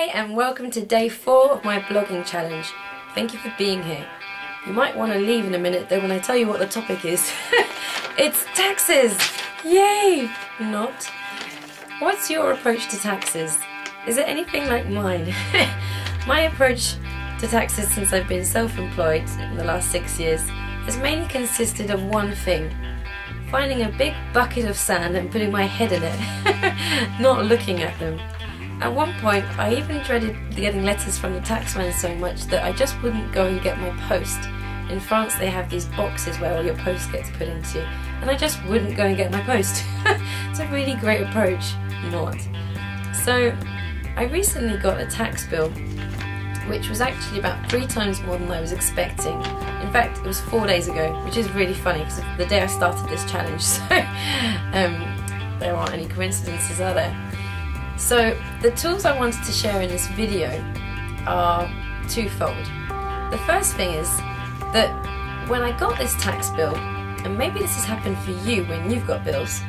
Hi and welcome to day 4 of my blogging challenge. Thank you for being here. You might want to leave in a minute though when I tell you what the topic is. It's taxes! Yay! Not. What's your approach to taxes? Is it anything like mine? My approach to taxes since I've been self-employed in the last 6 years has mainly consisted of one thing. Finding a big bucket of sand and putting my head in it, not looking at them. At one point I even dreaded getting letters from the taxman so much that I just wouldn't go and get my post. In France they have these boxes where all your post gets put into, and I just wouldn't go and get my post. It's a really great approach. Not. So I recently got a tax bill which was actually about 3 times more than I was expecting. In fact, it was 4 days ago, which is really funny because of the day I started this challenge, so there aren't any coincidences, are there? So the tools I wanted to share in this video are twofold. The first thing is that when I got this tax bill, and maybe this has happened for you when you've got bills,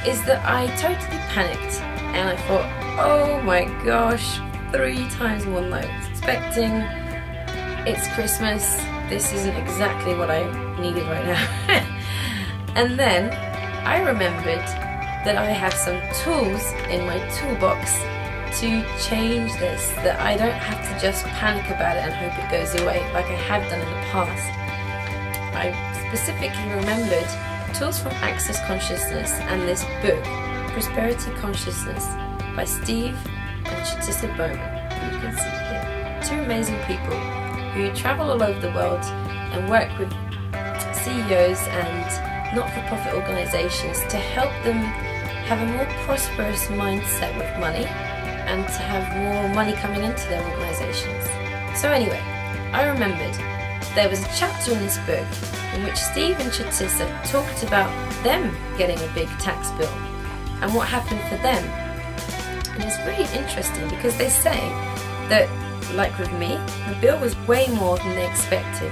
is that I totally panicked and I thought, oh my gosh, 3 times more than I was expecting. It's Christmas, this isn't exactly what I needed right now. And then I remembered that I have some tools in my toolbox to change this, that I don't have to just panic about it and hope it goes away like I have done in the past. I specifically remembered tools from Access Consciousness and this book, Prosperity Consciousness by Steve and Chatissa Bowman. You can see here 2 amazing people who travel all over the world and work with CEOs and not-for-profit organisations to help them have a more prosperous mindset with money and to have more money coming into their organisations. So anyway, I remembered there was a chapter in this book in which Steve and Chatissa talked about them getting a big tax bill and what happened for them. And it's really interesting because they say that, like with me, the bill was way more than they expected,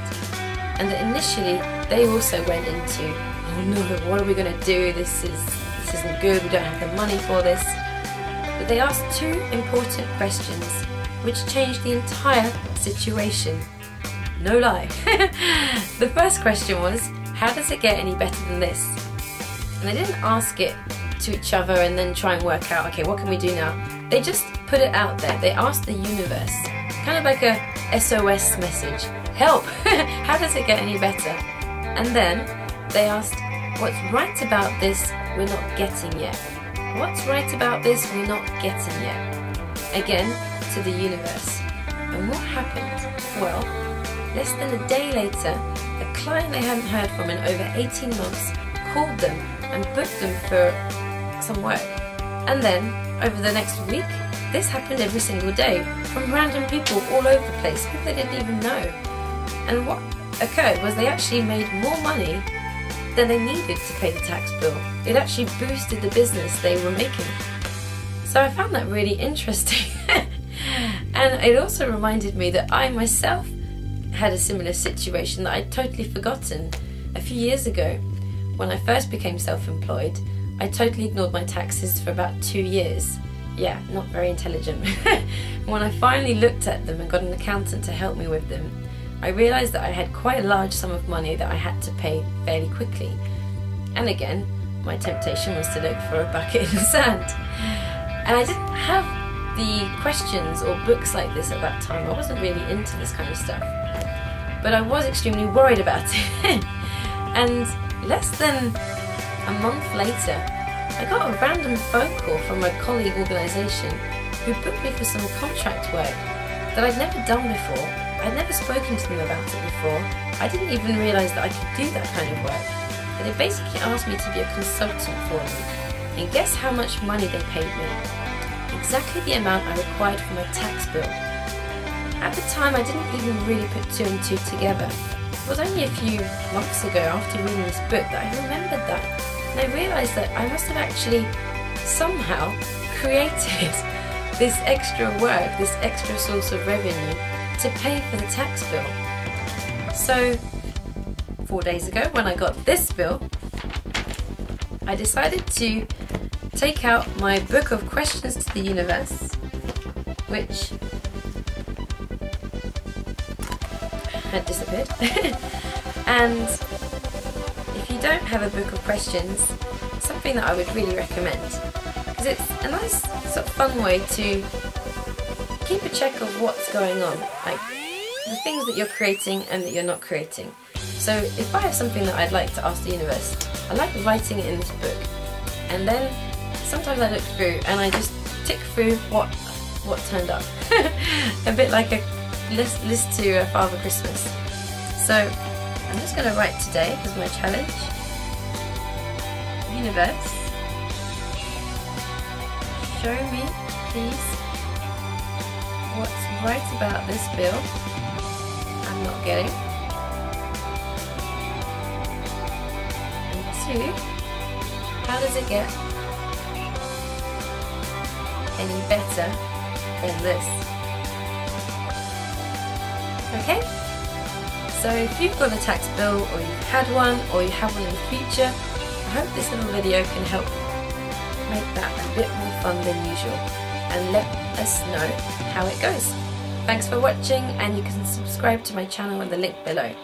and that initially they also went into, oh no, what are we going to do? This isn't good, we don't have the money for this. But they asked 2 important questions which changed the entire situation. No lie. The first question was, how does it get any better than this? And they didn't ask it to each other and then try and work out, okay, what can we do now? They just put it out there. They asked the universe, kind of like a SOS message. Help! How does it get any better? And then they asked, what's right about this we're not getting yet? What's right about this we're not getting yet? Again, to the universe. And what happened? Well, less than a day later, a client they hadn't heard from in over 18 months called them and booked them for some work. And then, over the next week, this happened every single day from random people all over the place, people they didn't even know. And what occurred was they actually made more money than they needed to pay the tax bill. It actually boosted the business they were making. So I found that really interesting. And it also reminded me that I myself had a similar situation that I'd totally forgotten a few years ago. When I first became self-employed, I totally ignored my taxes for about 2 years. Yeah, not very intelligent. When I finally looked at them and got an accountant to help me with them, I realised that I had quite a large sum of money that I had to pay fairly quickly. And again, my temptation was to look for a bucket in the sand. And I didn't have the questions or books like this at that time. I wasn't really into this kind of stuff. But I was extremely worried about it. And less than a month later, I got a random phone call from a colleague organisation who booked me for some contract work that I'd never done before. I'd never spoken to them about it before. I didn't even realise that I could do that kind of work. But they basically asked me to be a consultant for them. And guess how much money they paid me? Exactly the amount I required for my tax bill. At the time I didn't even really put 2 and 2 together. It was only a few months ago after reading this book that I remembered that. And I realised that I must have actually somehow created this extra work, this extra source of revenue to pay for the tax bill. So 4 days ago when I got this bill, I decided to take out my book of questions to the universe which had disappeared. And if you don't have a book of questions, something that I would really recommend, because it's a nice sort of fun way to keep a check of what's going on, like the things that you're creating and that you're not creating. So if I have something that I'd like to ask the universe, I like writing it in this book, and then sometimes I look through and I just tick through what turned up. A bit like a list to Father Christmas. So I'm just going to write today as my challenge. Universe, show me please what's right about this bill I'm not getting. And 2, how does it get any better than this? Okay? So if you've got a tax bill, or you've had one, or you have one in the future, I hope this little video can help make that a bit more fun than usual, and let us know how it goes. Thanks for watching, and you can subscribe to my channel in the link below.